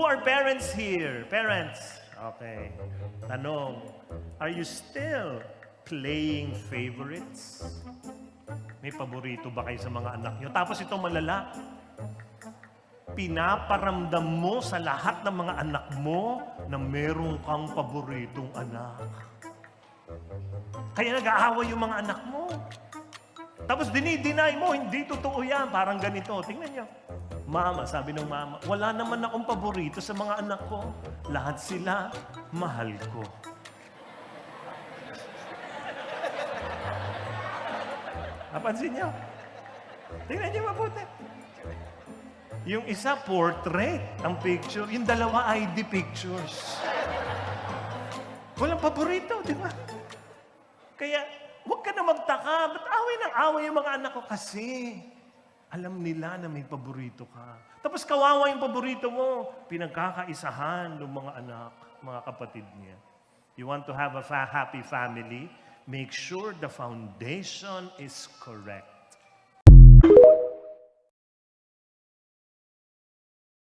are parents here? Parents. Okay. Tanong, are you still playing favorites? May paborito ba kayo sa mga anak nyo? Tapos itong malala, pinaparamdam mo sa lahat ng mga anak mo na meron kang paboritong anak. Kaya nag-aaway yung mga anak mo. Tapos dinideny mo, hindi totoo yan. Parang ganito. Tingnan nyo. Mama, sabi ng mama, wala naman akong paborito sa mga anak ko. Lahat sila, mahal ko. Napansin nyo? Tingnan nyo mabuti. Yung isa, portrait, ang picture. Yung dalawa, ID pictures. Walang paborito, di ba? Kaya, huwag ka na magtaka. Ba't away ng away yung mga anak ko? Kasi, alam nila na may paborito ka. Tapos kawawa yung paborito mo. Pinagkakaisahan ng mga anak, mga kapatid niya. You want to have a happy family? Make sure the foundation is correct.